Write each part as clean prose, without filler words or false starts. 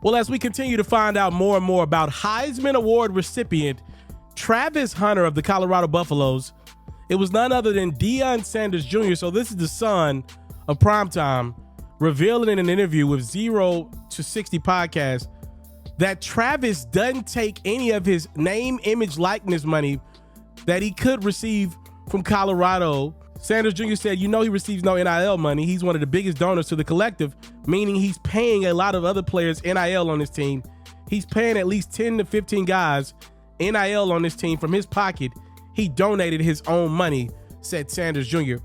Well, as we continue to find out more and more about Heisman Award recipient Travis Hunter of the Colorado Buffaloes, it was none other than Deion Sanders Jr. So this is the son of Primetime, revealing in an interview with 0 to 60 podcast that Travis doesn't take any of his name, image, likeness money that he could receive from Colorado. Sanders Jr. said, he receives no NIL money. He's one of the biggest donors to the collective, meaning he's paying a lot of other players NIL on his team. He's paying at least 10 to 15 guys NIL on this team from his pocket. He donated his own money, said Sanders Jr.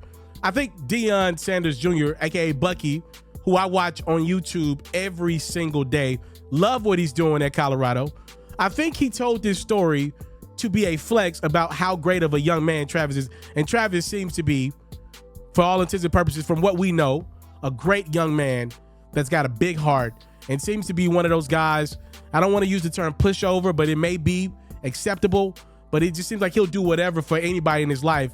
I think Deion Sanders Jr., aka Bucky, who I watch on YouTube every single day, love what he's doing at Colorado. I think he told this story to be a flex about how great of a young man Travis is. And Travis seems to be, for all intents and purposes, from what we know, a great young man that's got a big heart and seems to be one of those guys. I don't want to use the term pushover, but it may be acceptable, but it just seems like he'll do whatever for anybody in his life.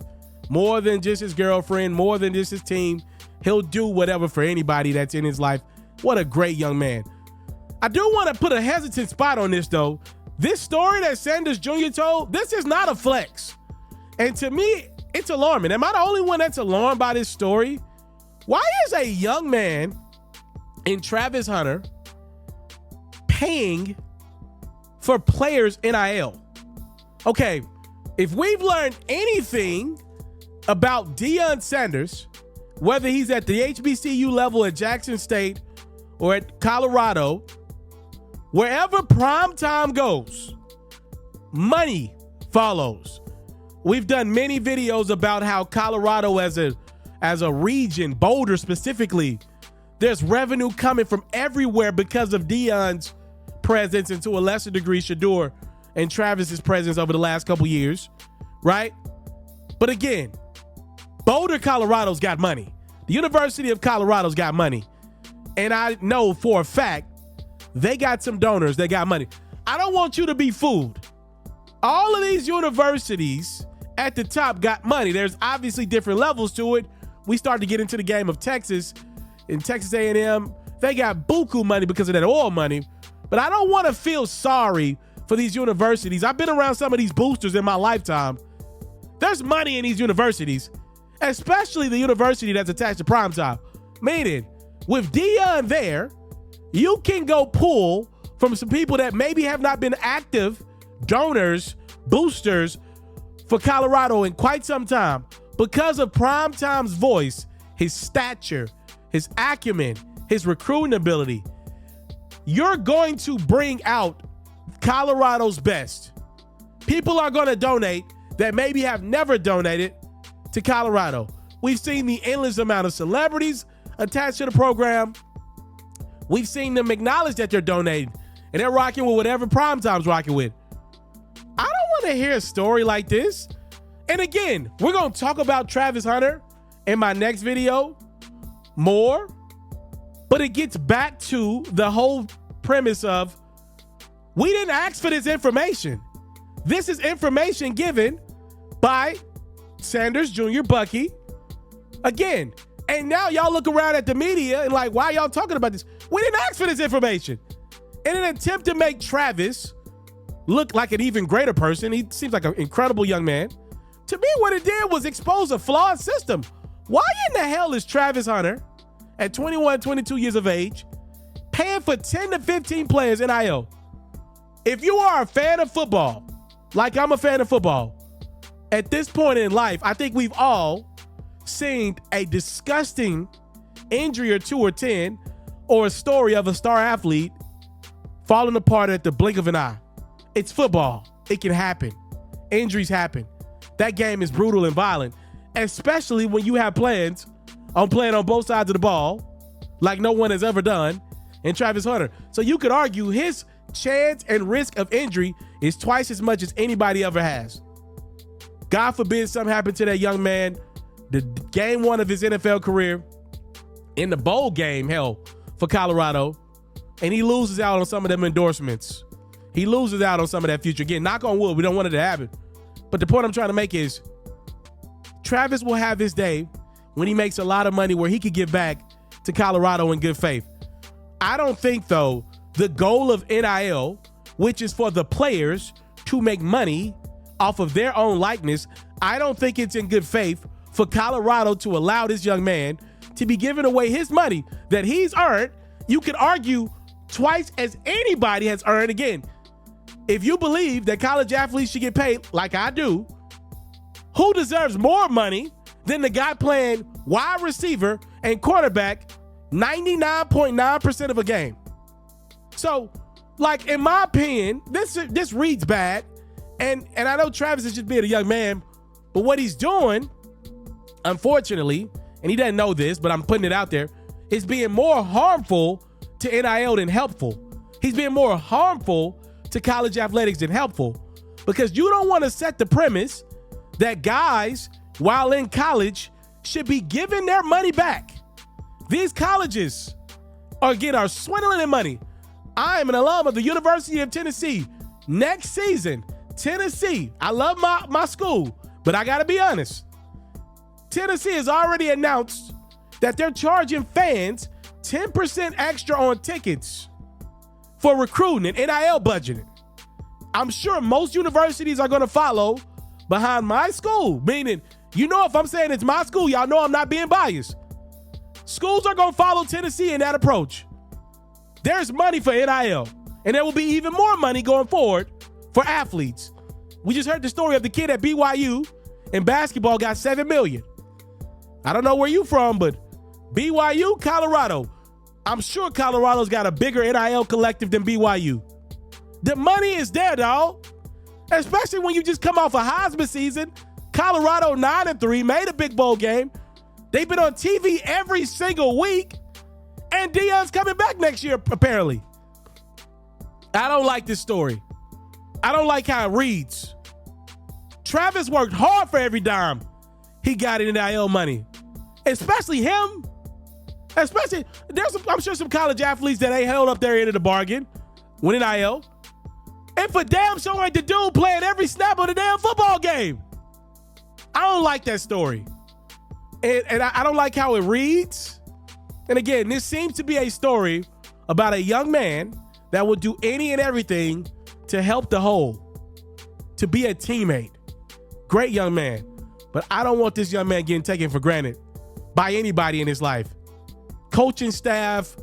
More than just his girlfriend, more than just his team. He'll do whatever for anybody that's in his life. What a great young man. I do want to put a hesitant spot on this, though. This story that Sanders Jr. told, this is not a flex. And to me, it's alarming. Am I the only one that's alarmed by this story? Why is a young man in Travis Hunter paying for players NIL? Okay, if we've learned anything about Deion Sanders, whether he's at the HBCU level at Jackson State or at Colorado, wherever Primetime goes, money follows. We've done many videos about how Colorado as a region, Boulder specifically, there's revenue coming from everywhere because of Deion's presence and to a lesser degree Shedeur and Travis's presence over the last couple years, right? But again, Boulder, Colorado's got money. The University of Colorado's got money. And I know for a fact they got some donors that got money. I don't want you to be fooled. All of these universities at the top got money. There's obviously different levels to it. We start to get into the game of Texas. In Texas A&M, they got buku money because of that oil money. But I don't want to feel sorry for these universities. I've been around some of these boosters in my lifetime. There's money in these universities, especially the university that's attached to Primetime. Meaning, with Deion there, you can go pull from some people that maybe have not been active donors, boosters for Colorado in quite some time because of Primetime's voice, his stature, his acumen, his recruiting ability. You're going to bring out Colorado's best. People are going to donate that maybe have never donated to Colorado. We've seen the endless amount of celebrities attached to the program. We've seen them acknowledge that they're donating, and they're rocking with whatever Primetime's rocking with. I don't want to hear a story like this. And again, we're going to talk about Travis Hunter in my next video more, but it gets back to the whole premise of we didn't ask for this information. This is information given by Sanders Jr. Bucky. Again, and now y'all look around at the media and like, why y'all talking about this? We didn't ask for this information. In an attempt to make Travis look like an even greater person, he seems like an incredible young man. To me, what it did was expose a flawed system. Why in the hell is Travis Hunter, at 21, 22 years of age, paying for 10 to 15 players NIL? If you are a fan of football, like I'm a fan of football, at this point in life, I think we've all seen a disgusting injury or 2 or 10 or a story of a star athlete falling apart at the blink of an eye. It's football. It can happen. Injuries happen. That game is brutal and violent, especially when you have plans on playing on both sides of the ball like no one has ever done in Travis Hunter. So you could argue his chance and risk of injury is twice as much as anybody ever has. God forbid something happened to that young man. The game 1 of his NFL career in the bowl game, hell, for Colorado, and he loses out on some of them endorsements. He loses out on some of that future. Again, knock on wood, we don't want it to happen. But the point I'm trying to make is Travis will have his day when he makes a lot of money where he could give back to Colorado in good faith. I don't think, though, the goal of NIL, which is for the players to make money off of their own likeness, I don't think it's in good faith for Colorado to allow this young man to be giving away his money that he's earned. You could argue twice as anybody has earned. Again, if you believe that college athletes should get paid like I do, who deserves more money than the guy playing wide receiver and quarterback 99.9% of a game? So, like, in my opinion, this reads bad. And I know Travis is just being a young man, but what he's doing, unfortunately, and he doesn't know this, but I'm putting it out there, is being more harmful to NIL than helpful. He's being more harmful to college athletics than helpful, because you don't want to set the premise that guys, while in college, should be giving their money back. These colleges are swindling in money. I am an alum of the University of Tennessee. Next season, Tennessee, I love my school, but I got to be honest. Tennessee has already announced that they're charging fans 10% extra on tickets for recruiting and NIL budgeting. I'm sure most universities are going to follow behind my school, meaning, if I'm saying it's my school, y'all know I'm not being biased. Schools are going to follow Tennessee in that approach. There's money for NIL, and there will be even more money going forward for athletes. We just heard the story of the kid at BYU in basketball got $7 million. I don't know where you from, but BYU, Colorado. I'm sure Colorado's got a bigger NIL collective than BYU. The money is there, dog. Especially when you just come off a Heisman season. Colorado 9-3, made a big bowl game. They've been on TV every single week. And Deion's coming back next year, apparently. I don't like this story. I don't like how it reads. Travis worked hard for every dime he got in NIL money. Especially him. I'm sure some college athletes that ain't held up their end of the bargain with NIL. And for damn sure ain't the dude playing every snap of the damn football game. I don't like that story. And I don't like how it reads. And again, this seems to be a story about a young man that will do any and everything to help the whole, to be a teammate. Great young man. But I don't want this young man getting taken for granted by anybody in his life. Coaching staff,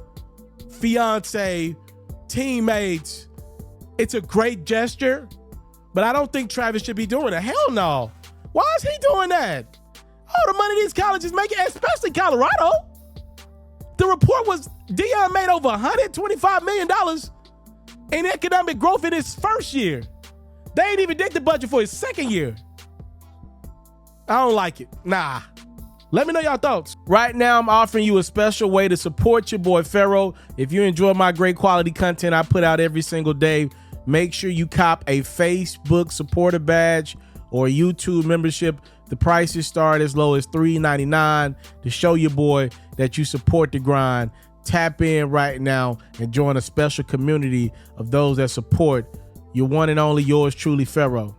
fiance, teammates. It's a great gesture, but I don't think Travis should be doing it. Hell no. Why is he doing that? All the money these colleges making, especially Colorado. The report was Deion made over $125 million in economic growth in his first year. They ain't even did the budget for his second year. I don't like it. Nah. Let me know your thoughts. Right now, I'm offering you a special way to support your boy Ferro. If you enjoy my great quality content I put out every single day, make sure you cop a Facebook supporter badge or a YouTube membership. The prices start as low as $3.99 to show your boy that you support the grind. Tap in right now and join a special community of those that support your one and only, yours truly, Ferro.